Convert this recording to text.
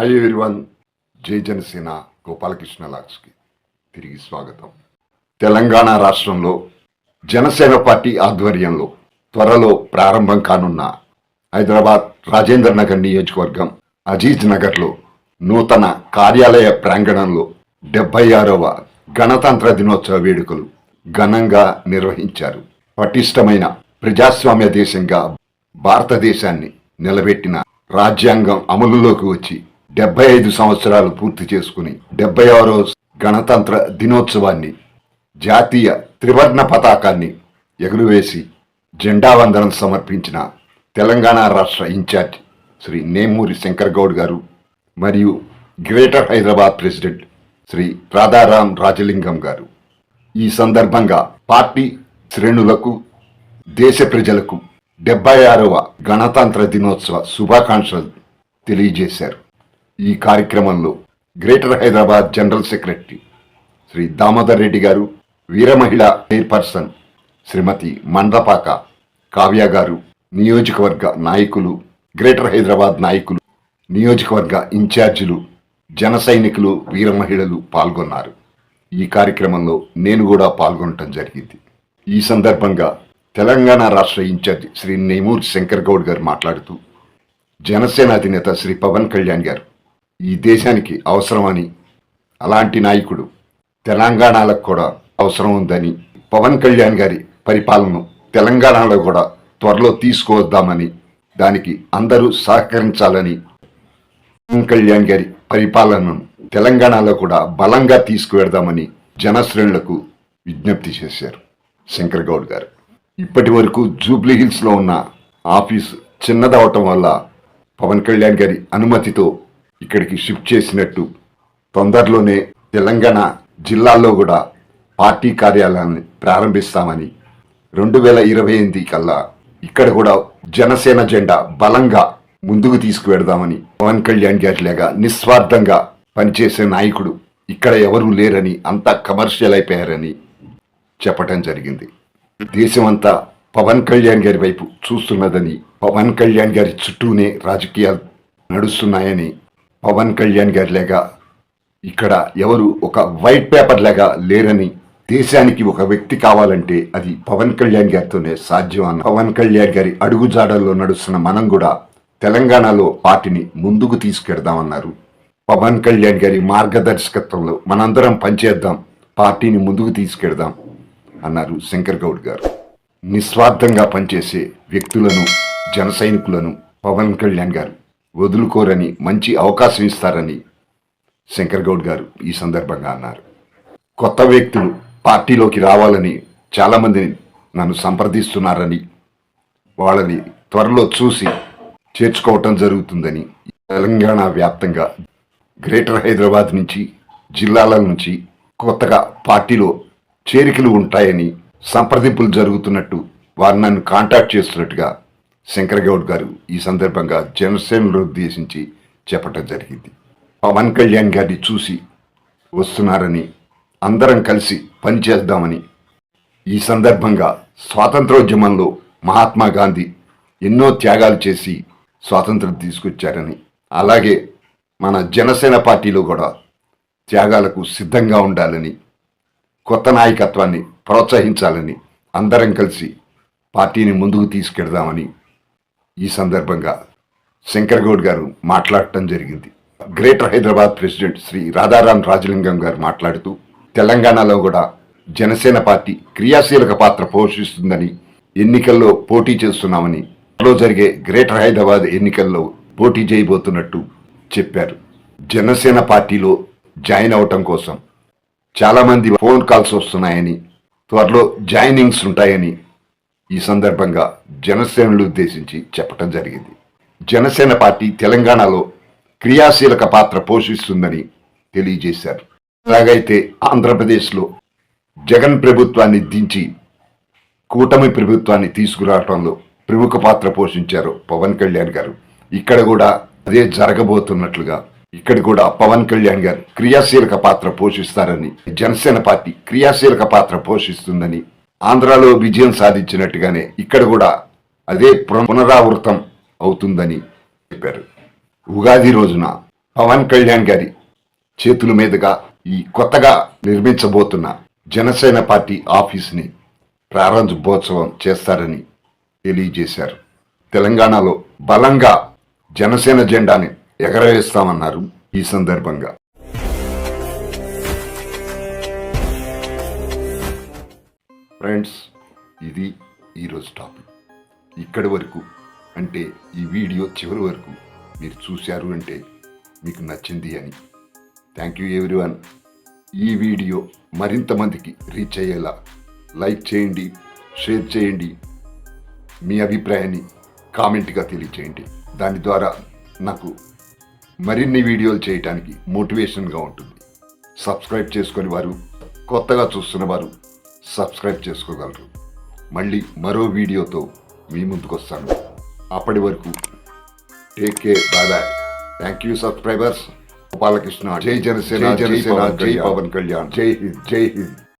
Hi everyone, జై జనసేన గోపాలకృష్ణ లాగ్స్కి తిరిగి స్వాగతం. తెలంగాణ రాష్ట్రంలో జనసేన పార్టీ ఆధ్వర్యంలో త్వరలో ప్రారంభం కానున్న హైదరాబాద్ రాజేంద్ర నగర్ నియోజకవర్గం అజీజ్ నగర్లో నూతన కార్యాలయ ప్రాంగణంలో 76వ గణతంత్ర దినోత్సవ వేడుకలు ఘనంగా నిర్వహించారు. పటిష్టమైన ప్రజాస్వామ్య దేశంగా భారతదేశాన్ని నిలబెట్టిన రాజ్యాంగం అమలులోకి వచ్చి 75 సంవత్సరాలు పూర్తి చేసుకుని 76వ గణతంత్ర దినోత్సవాన్ని జాతీయ త్రివర్ణ పతాకాన్ని ఎగురవేసి జెండా వందనం సమర్పించిన తెలంగాణ రాష్ట్ర ఇన్ఛార్జ్ శ్రీ నేమూరి శంకర్ గౌడ్ గారు మరియు గ్రేటర్ హైదరాబాద్ ప్రెసిడెంట్ శ్రీ రాధారాం రాజలింగం గారు ఈ సందర్భంగా పార్టీ శ్రేణులకు దేశ ప్రజలకు 76వ గణతంత్ర దినోత్సవ శుభాకాంక్షలు తెలియజేశారు. ఈ కార్యక్రమంలో greater Hyderabad general secretary Shri Damodar Reddy గారు, వీర మహిళా చైర్పర్సన్ శ్రీమతి మండపాక కావ్య గారు, నియోజకవర్గ నాయకులు, గ్రేటర్ హైదరాబాద్ నాయకులు, నియోజకవర్గ ఇన్ఛార్జీలు, జన సైనికులు, వీర మహిళలు పాల్గొన్నారు. ఈ కార్యక్రమంలో నేను కూడా పాల్గొనటం జరిగింది. ఈ సందర్భంగా తెలంగాణ రాష్ట్ర ఇన్ఛార్జ్ శ్రీ నేమూరి శంకర్ గౌడ్ గారు మాట్లాడుతూ, జనసేన అధినేత శ్రీ పవన్ కళ్యాణ్ గారు ఈ దేశానికి అవసరమని, అలాంటి నాయకుడు తెలంగాణలకు కూడా అవసరం ఉందని, పవన్ కళ్యాణ్ గారి పరిపాలనను తెలంగాణలో కూడా త్వరలో తీసుకువద్దామని, దానికి అందరూ సహకరించాలని, పవన్ కళ్యాణ్ గారి పరిపాలనను తెలంగాణలో కూడా బలంగా తీసుకువెడదామని జనశ్రేణులకు విజ్ఞప్తి చేశారు శంకర్ గౌడ్ గారు. ఇప్పటి వరకు జూబ్లీ హిల్స్లో ఉన్న ఆఫీసు చిన్నదవటం వల్ల పవన్ కళ్యాణ్ గారి అనుమతితో ఇక్కడికి షిఫ్ట్ చేసినట్టు, తొందరలోనే తెలంగాణ జిల్లాల్లో కూడా పార్టీ కార్యాలయాన్ని ప్రారంభిస్తామని, 2028 కల్లా ఇక్కడ కూడా జనసేన జెండా బలంగా ముందుకు తీసుకువెడదామని, పవన్ కళ్యాణ్ గారి లాగా నిస్వార్థంగా పనిచేసే నాయకుడు ఇక్కడ ఎవరూ లేరని, అంతా కమర్షియల్ అయిపోయారని చెప్పటం జరిగింది. దేశమంతా పవన్ కళ్యాణ్ గారి వైపు చూస్తున్నదని, పవన్ కళ్యాణ్ గారి చుట్టూనే రాజకీయాలు నడుస్తున్నాయని, పవన్ కళ్యాణ్ గారి లాగా ఇక్కడ ఎవరు ఒక వైట్ పేపర్ లాగా లేరని, దేశానికి ఒక వ్యక్తి కావాలంటే అది పవన్ కళ్యాణ్ గారితోనే సాధ్యం అన్న పవన్ కళ్యాణ్ గారి అడుగుజాడల్లో నడుస్తున్న మనం కూడా తెలంగాణలో పార్టీని ముందుకు తీసుకెడదామన్నారు. పవన్ కళ్యాణ్ గారి మార్గదర్శకత్వంలో మనందరం పనిచేద్దాం, పార్టీని ముందుకు తీసుకెడదాం అన్నారు శంకర్ గౌడ్ గారు. నిస్వార్థంగా పనిచేసే వ్యక్తులను, జన సైనికులను పవన్ కళ్యాణ్ గారు వదులుకోరని, మంచి అవకాశం ఇస్తారని శంకర్ గౌడ్ గారు ఈ సందర్భంగా అన్నారు. కొత్త వ్యక్తులు పార్టీలోకి రావాలని చాలామందిని నన్ను సంప్రదిస్తున్నారని, వాళ్ళని త్వరలో చూసి చేర్చుకోవటం జరుగుతుందని, తెలంగాణ వ్యాప్తంగా గ్రేటర్ హైదరాబాద్ నుంచి, జిల్లాల నుంచి కొత్తగా పార్టీలో చేరికలు ఉంటాయని సంప్రదింపులు జరుగుతున్నట్టు వారు నన్ను కాంటాక్ట్ చేస్తున్నట్టుగా శంకర్ గౌడ్ గారు ఈ సందర్భంగా జనసేనను ఉద్దేశించి చెప్పటం జరిగింది. పవన్ కళ్యాణ్ గారిని చూసి వస్తున్నారని, అందరం కలిసి పనిచేద్దామని, ఈ సందర్భంగా స్వాతంత్రోద్యమంలో మహాత్మా గాంధీ ఎన్నో త్యాగాలు చేసి స్వాతంత్రం తీసుకొచ్చారని, అలాగే మన జనసేన పార్టీలో కూడా త్యాగాలకు సిద్ధంగా ఉండాలని, కొత్త నాయకత్వాన్ని ప్రోత్సహించాలని, అందరం కలిసి పార్టీని ముందుకు తీసుకెడదామని ఈ సందర్భంగా శంకర్ గౌడ్ గారు మాట్లాడటం జరిగింది. గ్రేటర్ హైదరాబాద్ ప్రెసిడెంట్ శ్రీ రాధారాం రాజలింగం గారు మాట్లాడుతూ, తెలంగాణలో కూడా జనసేన పార్టీ క్రియాశీలక పాత్ర పోషిస్తుందని, ఎన్నికల్లో పోటీ చేస్తున్నామని, త్వరలో జరిగే గ్రేటర్ హైదరాబాద్ ఎన్నికల్లో పోటీ చేయబోతున్నట్టు చెప్పారు. జనసేన పార్టీలో జాయిన్ అవటం కోసం చాలామంది ఫోన్ కాల్స్ వస్తున్నాయని, త్వరలో జాయినింగ్స్ ఉంటాయని ఈ సందర్భంగా జనసేనలు ఉద్దేశించి చెప్పటం జరిగింది. జనసేన పార్టీ తెలంగాణలో క్రియాశీలక పాత్ర పోషిస్తుందని తెలియజేశారు. ఎలాగైతే ఆంధ్రప్రదేశ్లో జగన్ ప్రభుత్వాన్ని దించి కూటమి ప్రభుత్వాన్ని తీసుకురావడంలో ప్రముఖ పాత్ర పోషించారో పవన్ కళ్యాణ్ గారు, ఇక్కడ కూడా అదే జరగబోతున్నట్లుగా ఇక్కడ కూడా పవన్ కళ్యాణ్ గారు క్రియాశీలక పాత్ర పోషిస్తారని, జనసేన పార్టీ క్రియాశీలక పాత్ర పోషిస్తుందని, ఆంధ్రాలో విజయం సాధించినట్టుగానే ఇక్కడ కూడా అదే పునరావృతం అవుతుందని చెప్పారు. ఉగాది రోజున పవన్ కళ్యాణ్ గారి చేతుల మీదుగా ఈ కొత్తగా నిర్మించబోతున్న జనసేన పార్టీ ఆఫీస్ని ప్రారంభోత్సవం చేస్తారని తెలియజేశారు. తెలంగాణలో బలంగా జనసేన జెండాని ఎగరవేస్తామన్నారు. ఈ సందర్భంగా ఫ్రెండ్స్, ఇది ఈరోజు టాపిక్. ఇక్కడి వరకు అంటే ఈ వీడియో చివరి వరకు మీరు చూశారు అంటే మీకు నచ్చింది అని. Thank you everyone. ఈ వీడియో మరింత మందికి రీచ్ అయ్యేలా లైక్ చేయండి, షేర్ చేయండి, మీ అభిప్రాయాన్ని కామెంట్గా తెలియచేయండి. దాని ద్వారా నాకు మరిన్ని వీడియోలు చేయడానికి మోటివేషన్గా ఉంటుంది. సబ్స్క్రైబ్ చేసుకుని వారు, కొత్తగా చూస్తున్న వారు సబ్స్క్రైబ్ చేసుకోగలరు. మళ్ళీ మరో వీడియోతో మీ ముందుకు వస్తాను. అప్పటి వరకు take care, bye bye. Thank you subscribers. Gopalakrishna. జై జనసేన, జై పవన్ కళ్యాణ్, జై హింద్, జై హింద్.